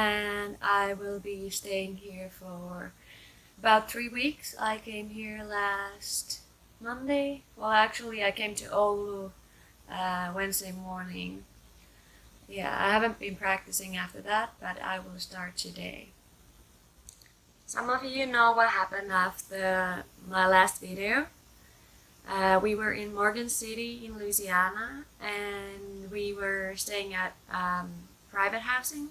and I will be staying here for about 3 weeks. I came here last Monday. Well, actually, I came to Oulu Wednesday morning. Yeah, I haven't been practicing after that, but I will start today. Some of you know what happened after my last video. We were in Morgan City in Louisiana, and we were staying at private housing.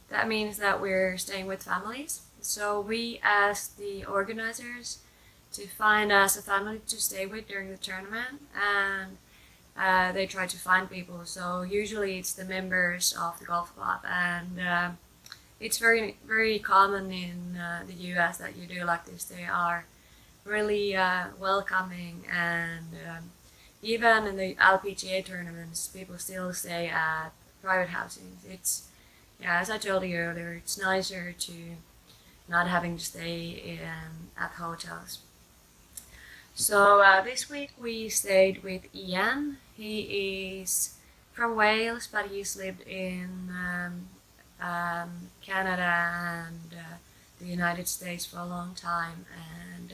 That means that we're staying with families. So we asked the organizers to find us a family to stay with during the tournament, and they try to find people. So usually it's the members of the golf club, and it's very common in the US that you do like this. They are really welcoming, and even in the LPGA tournaments, people still stay at private housing. It's, yeah, as I told you earlier, it's nicer to not having to stay at hotels. So this week we stayed with Ian. He is from Wales, but he's lived in Canada and the United States for a long time, and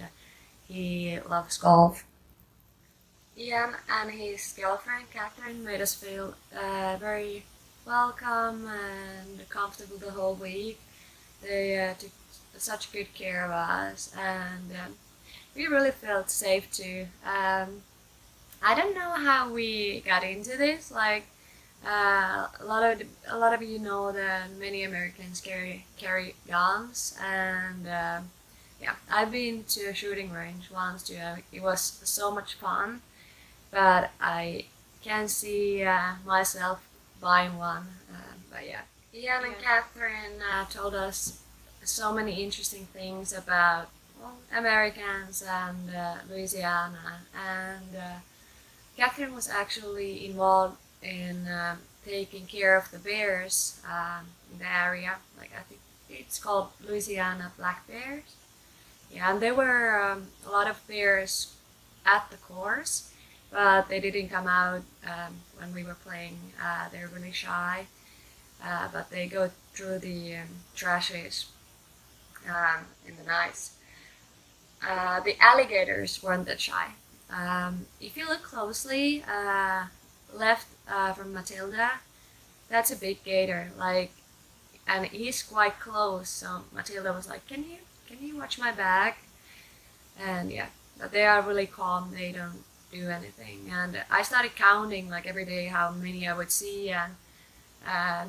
he loves golf. Ian and his girlfriend Catherine made us feel very welcome and comfortable the whole week. They took such good care of us, and we really felt safe too. I don't know how we got into this. Like a lot of you know that many Americans carry guns, and yeah, I've been to a shooting range once too. It was so much fun, but I can't see myself buying one. But yeah, Ian and Catherine told us so many interesting things about, well, Americans and Louisiana, and Catherine was actually involved in taking care of the bears in the area. Like, I think it's called Louisiana black bears. Yeah, and there were a lot of bears at the course, but they didn't come out when we were playing. They're really shy, but they go through the trashes in the nights. The alligators weren't that shy. If you look closely, left from Matilda, that's a big gator. Like, and he's quite close. So Matilda was like, can you watch my back?" And yeah, but they are really calm. They don't do anything. And I started counting like every day how many I would see. And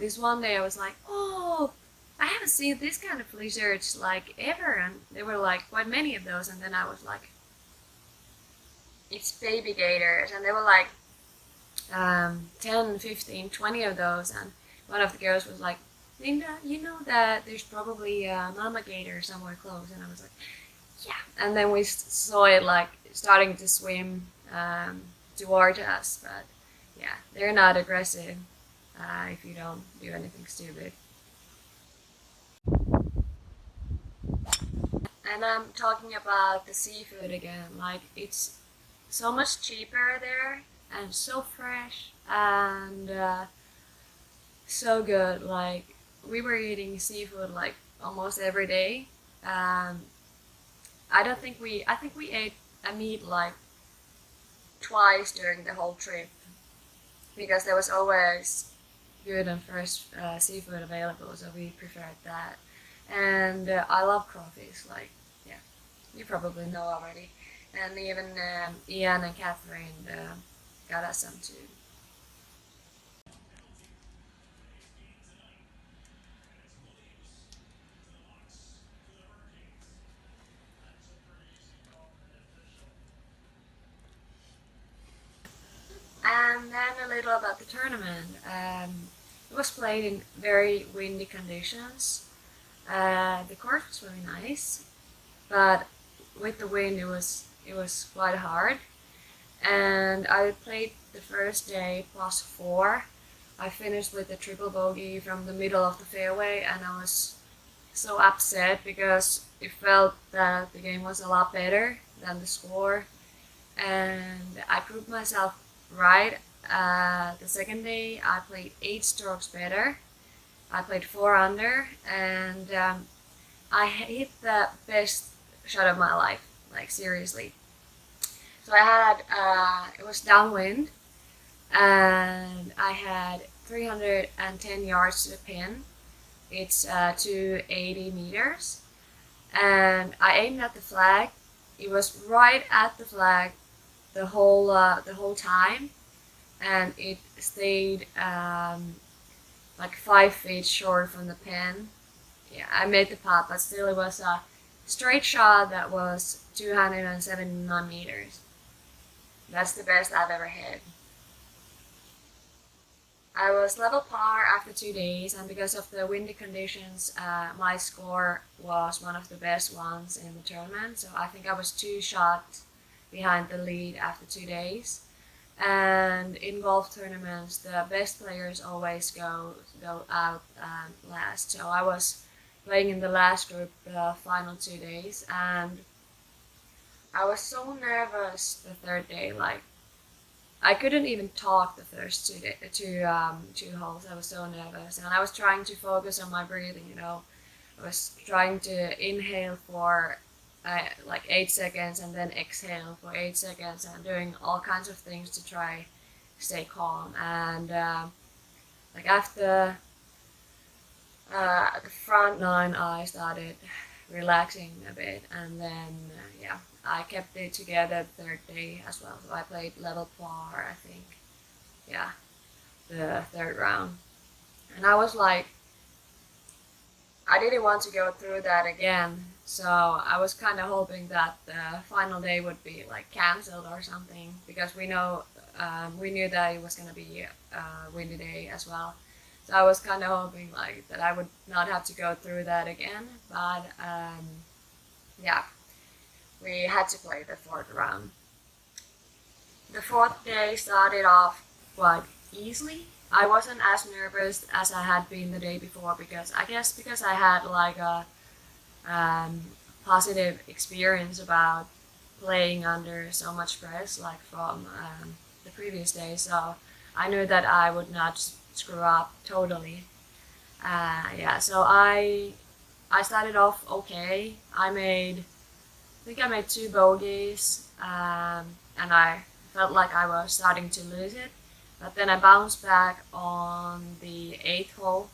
this one day I was like, "Oh, I haven't seen this kind of lizards like ever." And there were like quite many of those. And then I was like, "It's baby gators," and there were like 10, 15, 20 of those. And one of the girls was like, "Linda, you know that there's probably a mama gator somewhere close." And I was like, "Yeah." And then we saw it like starting to swim toward us. But yeah, they're not aggressive if you don't do anything stupid. And I'm talking about the seafood again. Like, it's so much cheaper there and so fresh and so good. Like, we were eating seafood like almost every day. Um, I think we ate a meat like twice during the whole trip because there was always good and fresh seafood available, so we preferred that. And I love crawfish. Like, yeah, you probably know already. And even Ian and Catherine got us some too. And then a little about the tournament. It was played in very windy conditions. The course was really nice, but with the wind, it was quite hard. And I played the first day +4. I finished with a triple bogey from the middle of the fairway, and I was so upset because it felt that the game was a lot better than the score, and I proved myself right. The second day, I played 8 strokes better, I played 4 under, and I hit the best shot of my life, like seriously. So I had it was downwind, and I had 310 yards to the pin. It's 280 meters, and I aimed at the flag. It was right at the flag the whole time, and it stayed like 5 feet short from the pin. Yeah, I made the putt, but still it was a straight shot that was 279 meters. That's the best I've ever hit. I was level par after 2 days, and because of the windy conditions, my score was one of the best ones in the tournament. So I think I was 2 shots behind the lead after 2 days. And in golf tournaments, the best players always go out last. So I was playing in the last group the final 2 days, and I was so nervous the third day. Like I couldn't even talk the first two holes. I was so nervous, and I was trying to focus on my breathing. I was trying to inhale for like 8 seconds and then exhale for 8 seconds, and doing all kinds of things to try stay calm. And like after the front nine, I started relaxing a bit, and then yeah, I kept it together the third day as well. So I played level par, I think. Yeah, the third round, and I was like, I didn't want to go through that again. So I was kind of hoping that the final day would be like cancelled or something, because we knew that it was gonna be a windy day as well. So I was kind of hoping like that I would not have to go through that again. But yeah, we had to play the fourth round. The fourth day started off quite easily. I wasn't as nervous as I had been the day before, because I guess because I had like a positive experience about playing under so much press, like from the previous day. So I knew that I would not screw up totally. Yeah, so I started off okay. I think I made 2 bogeys, and I felt like I was starting to lose it. But then I bounced back on the eighth hole.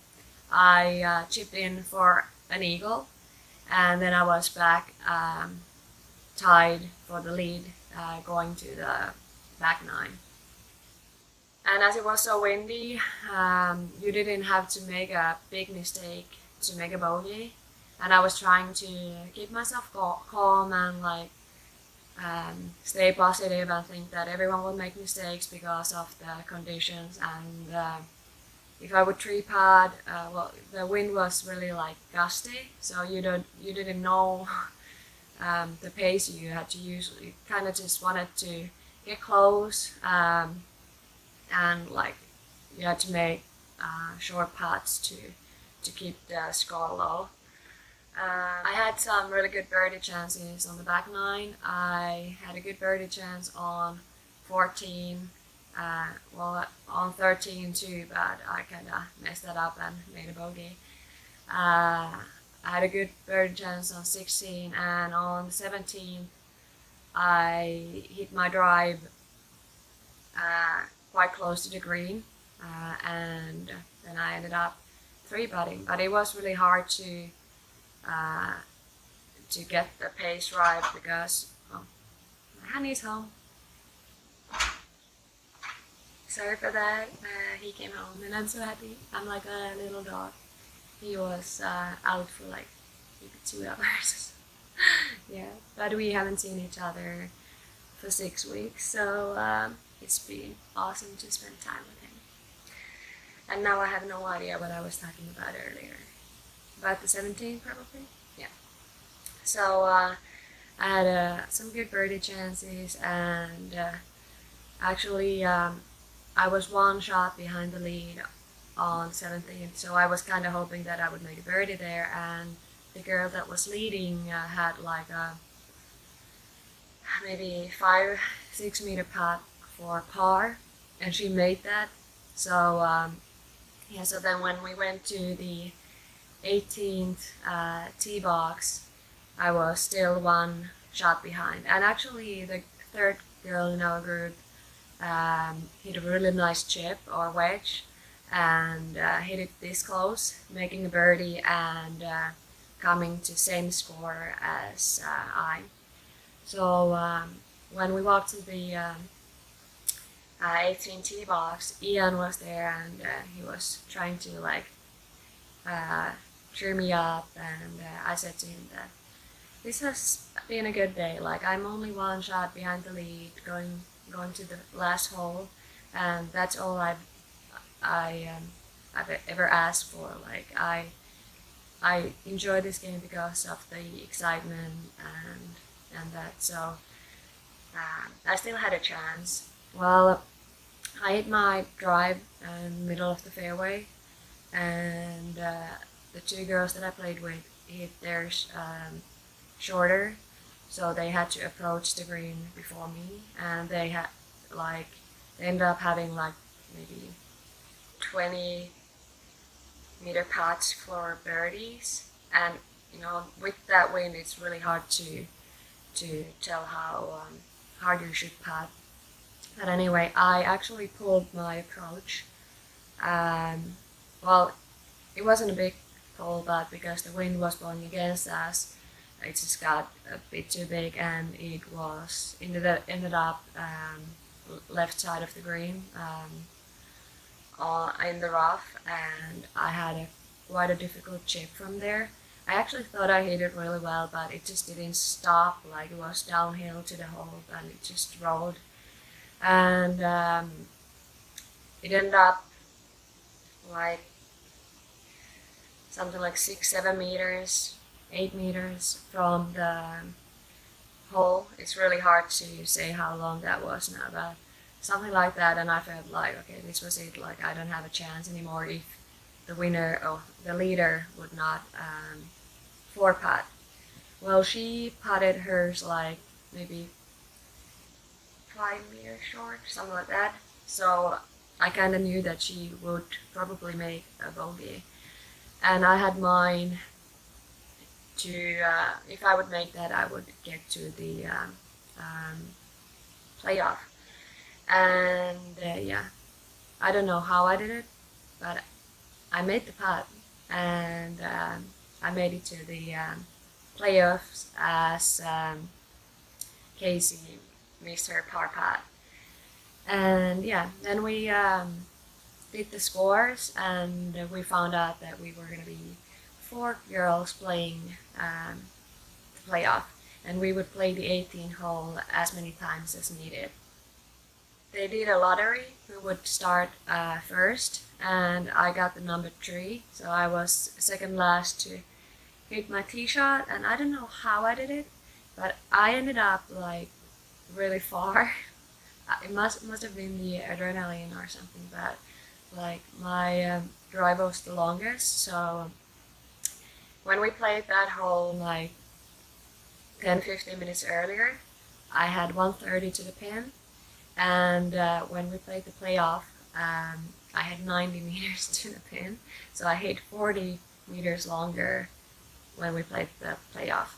I chipped in for an eagle, and then I was back tied for the lead, going to the back nine. And as it was so windy, you didn't have to make a big mistake to make a bogey. And I was trying to keep myself calm and like stay positive and think that everyone will make mistakes because of the conditions. And if I would tree pad, well, the wind was really like gusty, so you didn't know the pace you had to use. You kind of just wanted to get close, and like you had to make short putts to keep the score low. I had some really good birdie chances on the back nine. I had a good birdie chance on 14, well, on 13 too, but I kind of messed that up and made a bogey. I had a good birdie chance on 16, and on 17, I hit my drive quite close to the green, and then I ended up three putting. But it was really hard uh, to get the pace right, because my honey's home. Sorry for that. He came home, and I'm so happy. I'm like a little dog. He was out for like maybe 2 hours. Yeah, but we haven't seen each other for 6 weeks, so it's been awesome to spend time with him. And now I have no idea what I was talking about earlier. About the 17th, probably? Yeah. So I had some good birdie chances, and actually I was 1 shot behind the lead on 17th, so I was kind of hoping that I would make a birdie there, and the girl that was leading had like a maybe 5-6 meter putt for par, and she made that. So Yeah, so then when we went to the 18th tee box, I was still one shot behind. And actually, the third girl in our group hit a really nice chip or wedge and hit it this close, making a birdie and coming to same score as I. So when we walked to the 18 tee box, Ian was there and he was trying to like uh, cheer me up, and I said to him that this has been a good day. Like I'm only one shot behind the lead, going to the last hole, and that's all I've ever asked for. Like I enjoy this game because of the excitement and that. So I still had a chance. Well, I hit my drive in the middle of the fairway, and the two girls that I played with hit theirs shorter, so they had to approach the green before me, and they had like they ended up having like maybe 20-meter putts for birdies, and with that wind, it's really hard to tell how hard you should putt. But anyway, I actually pulled my approach. Um, well, it wasn't a big pull, but because the wind was blowing against us, it just got a bit too big, and it was ended up left side of the green in the rough, and I had quite a difficult chip from there. I actually thought I hit it really well, but it just didn't stop. Like it was downhill to the hole, and it just rolled, and it ended up like something like 6, 7 meters, 8 meters from the hole. It's really hard to say how long that was now, but something like that. And I felt like, okay, this was it. Like I don't have a chance anymore if the winner or the leader would not four putt. Well, she putted hers like maybe 5 meters short, something like that. So I kind of knew that she would probably make a bogey, and I had mine to if I would make that, I would get to the playoff. And yeah, I don't know how I did it, but I made the putt, and I made it to the playoffs as Casey missed her par putt. And yeah, then we did the scores, and we found out that we were going to be four girls playing the playoff, and we would play the 18th hole as many times as needed. They did a lottery who would start first, and I got the number 3, so I was second last to hit my tee shot, and I don't know how I did it, but I ended up like really far. It must have been the adrenaline or something, but like my drive was the longest, so when we played that hole like 10-15 minutes earlier, I had 130 to the pin, and when we played the playoff, I had 90 meters to the pin, so I hit 40 meters longer when we played the playoff.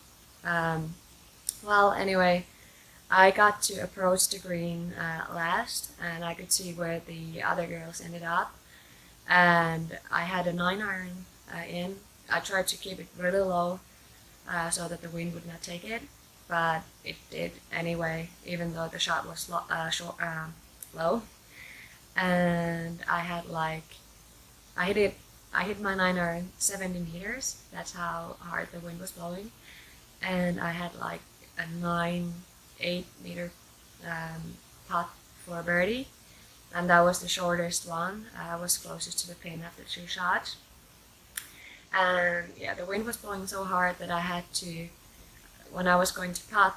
Well, anyway, I got to approach the green last, and I could see where the other girls ended up, and I had a 9-iron in. I tried to keep it really low so that the wind would not take it, but it did anyway, even though the shot was low. And I had I hit my 9-iron 70 meters. That's how hard the wind was blowing, and I had like a 8 meter putt for a birdie, and that was the shortest one. I was closest to the pin after 2 shots. And yeah, the wind was blowing so hard that I had to, when I was going to putt,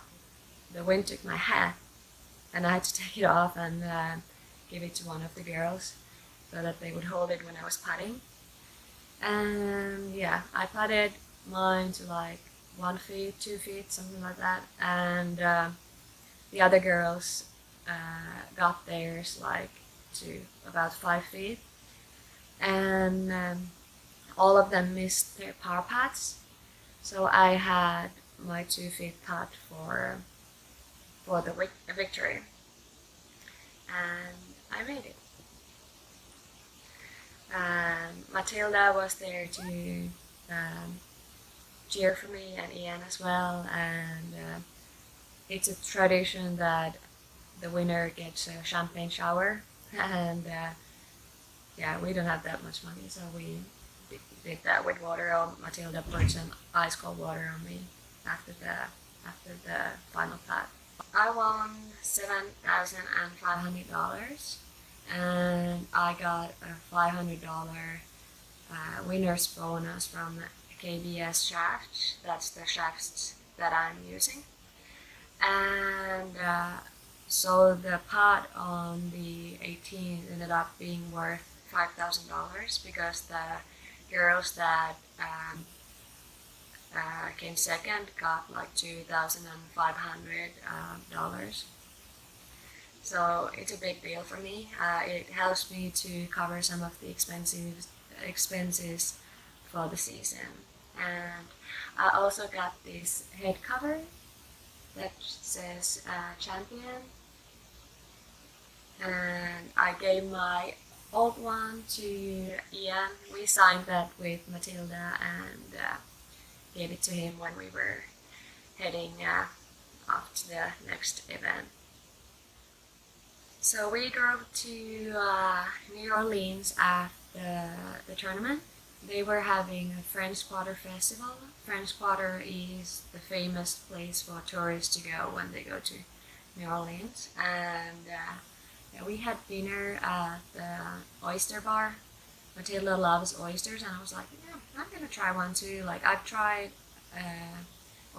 the wind took my hat, and I had to take it off and give it to one of the girls so that they would hold it when I was putting. And yeah, I putted mine to like 1 feet, 2 feet, something like that, and the other girls got theirs like to about 5 feet. and all of them missed their par putts. So I had my 2 feet putt for the victory, and I made it. Matilda was there to cheer for me, and Ian as well, and it's a tradition that the winner gets a champagne shower, and yeah, we don't have that much money, so we did that with water. Matilda poured some ice cold water on me after the final putt. I won $7,500, and I got a $500 winner's bonus from KBS Shafts. That's the shafts that I'm using. And so the pot on the 18 ended up being worth $5,000 because the girls that came second got like $2,500. So it's a big deal for me. It helps me to cover some of the expenses for the season. And I also got this head cover that says champion, and I gave my old one to Ian. We signed that with Matilda and gave it to him when we were heading off to the next event. So we drove to New Orleans after the tournament. They were having a French Quarter festival. French Quarter is the famous place for tourists to go when they go to New Orleans. And yeah, we had dinner at the oyster bar. Matilda loves oysters, and I was like, yeah, I'm gonna try one too. Like, I've tried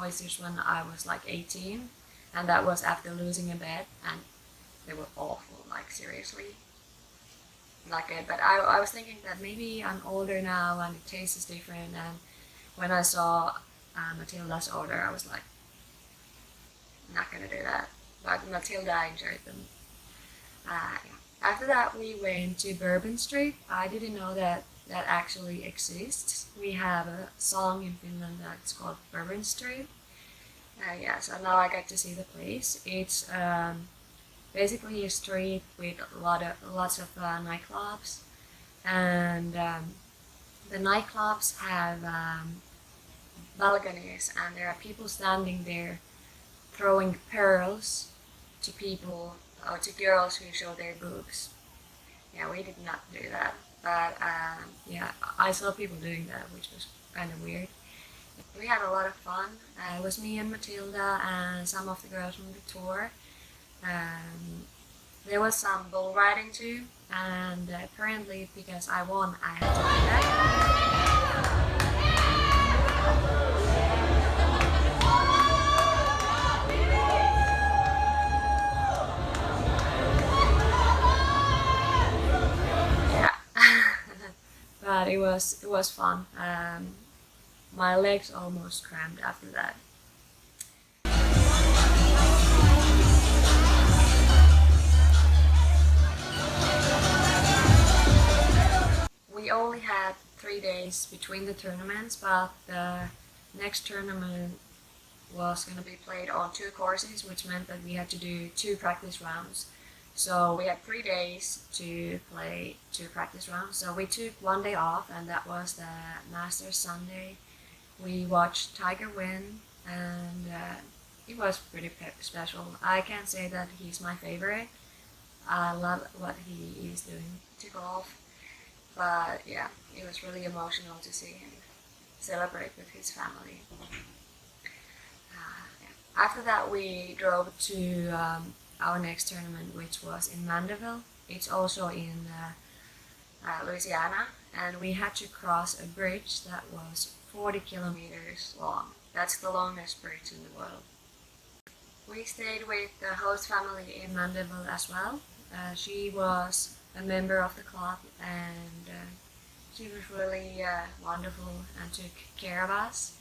oysters when I was like 18, and that was after losing a bet, and they were awful, like seriously. Not good, but I was thinking that maybe I'm older now and the taste is different, and when I saw Matilda's order, I was like, not gonna do that. But Matilda enjoyed them. Yeah. After that, we went to Bourbon Street. I didn't know that that actually exists. We have a song in Finland that's called Bourbon Street. Yeah, so now I got to see the place. It's basically a street with lots of nightclubs, and the nightclubs have balconies, and there are people standing there throwing pearls to people or to girls who show their boobs. Yeah, we did not do that, but yeah, I saw people doing that, which was kind of weird. We had a lot of fun. It was me and Matilda and some of the girls from the tour. There was some bull riding too, and apparently because I won, I had to do that. Yeah, but it was fun. My legs almost cramped after that. We only had 3 days between the tournaments, but the next tournament was going to be played on 2 courses, which meant that we had to do 2 practice rounds. So we had 3 days to play 2 practice rounds. So we took 1 day off, and that was the Masters Sunday. We watched Tiger win, and it was pretty special. I can't say that he's my favorite. I love what he is doing to golf. But yeah, it was really emotional to see him celebrate with his family. Yeah. After that, we drove to our next tournament, which was in Mandeville. It's also in Louisiana, and we had to cross a bridge that was 40 kilometers long. That's the longest bridge in the world. We stayed with the host family in Mandeville as well. She was a member of the club, and she was really wonderful and took care of us.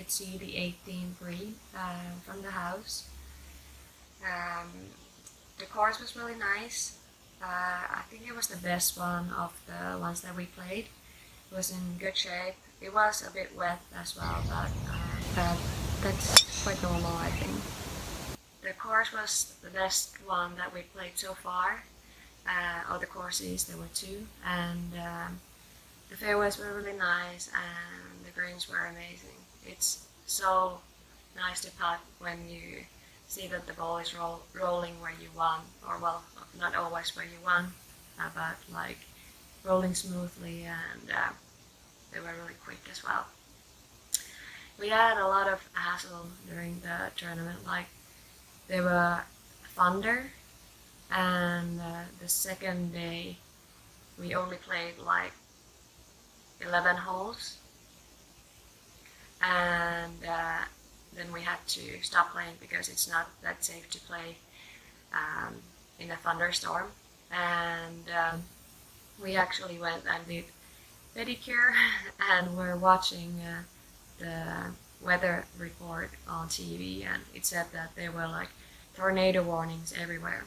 could see the 18th green from the house. The course was really nice. I think it was the best one of the ones that we played. It was in good shape. It was a bit wet as well, but that's quite normal, I think. The course was the best one that we played so far. All the courses, there were two, and the fairways were really nice and the greens were amazing. It's so nice to putt when you see that the ball is rolling where you want, or well, not always where you want, but like rolling smoothly, and they were really quick as well. We had a lot of hassle during the tournament, like there were thunder, and the second day we only played like 11 holes, and then we had to stop playing because it's not that safe to play in a thunderstorm. And we actually went and did pedicure and we're watching the weather report on TV, and it said that there were like tornado warnings everywhere,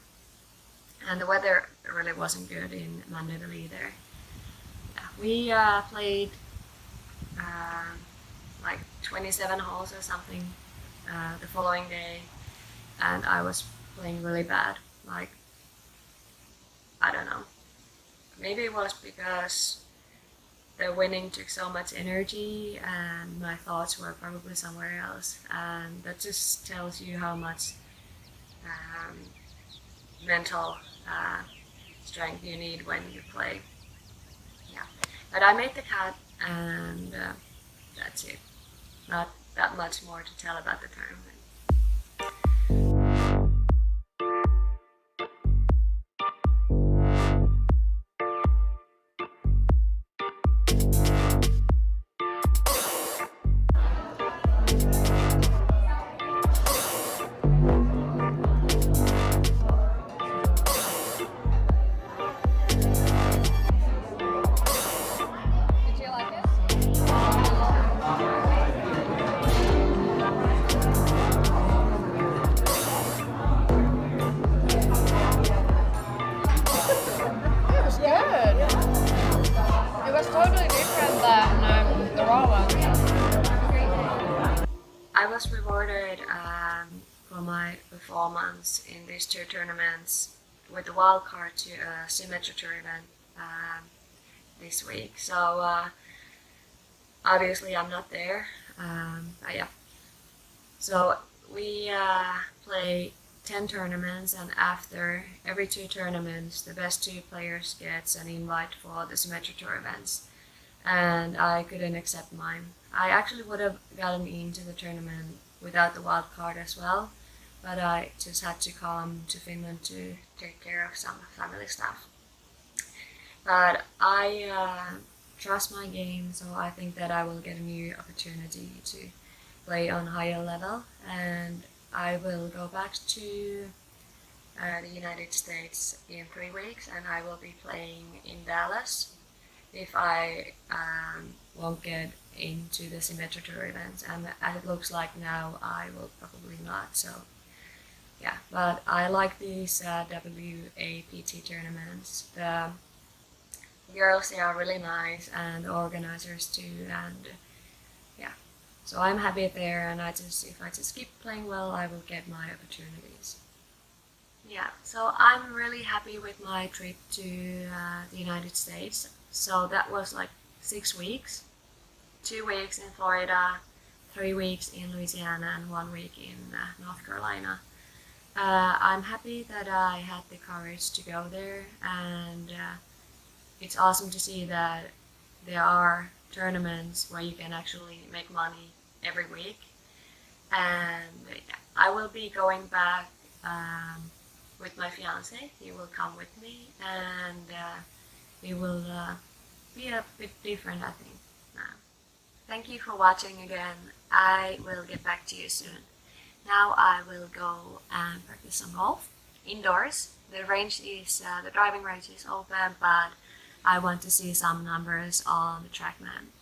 and the weather really wasn't good in Mandeville either. We played like 27 holes or something the following day, and I was playing really bad. Like, I don't know. Maybe it was because the winning took so much energy and my thoughts were probably somewhere else, and that just tells you how much mental strength you need when you play. Yeah, but I made the cut, and that's it. Not that much more to tell about the tournament. Totally different than the raw one. I was rewarded for my performance in these two tournaments with the wild card to a Symmetry Tour event this week. So obviously I'm not there. Yeah. So we play 10 tournaments, and after every 2 tournaments the best 2 players gets an invite for the Symmetry Tour events, and I couldn't accept mine. I actually would have gotten into the tournament without the wild card as well, but I just had to come to Finland to take care of some family stuff. But I trust my game, so I think that I will get a new opportunity to play on higher level, and I will go back to the United States in 3 weeks, and I will be playing in Dallas if I won't get into the Symmetry Tour events, and as it looks like now I will probably not. So yeah, but I like these WAPT tournaments. The girls, they are really nice, and the organizers too, and yeah, so I'm happy there, and if I just keep playing well, I will get my opportunities. Yeah, so I'm really happy with my trip to the United States. So that was like 6 weeks, 2 weeks in Florida, 3 weeks in Louisiana, and 1 week in North Carolina. I'm happy that I had the courage to go there, and it's awesome to see that there are tournaments where you can actually make money every week. And I will be going back with my fiance. He will come with me, and we will be a bit different, I think, now. Thank you for watching again. I will get back to you soon. Now I will go and practice some golf indoors. The driving range is open, but I want to see some numbers on the TrackMan.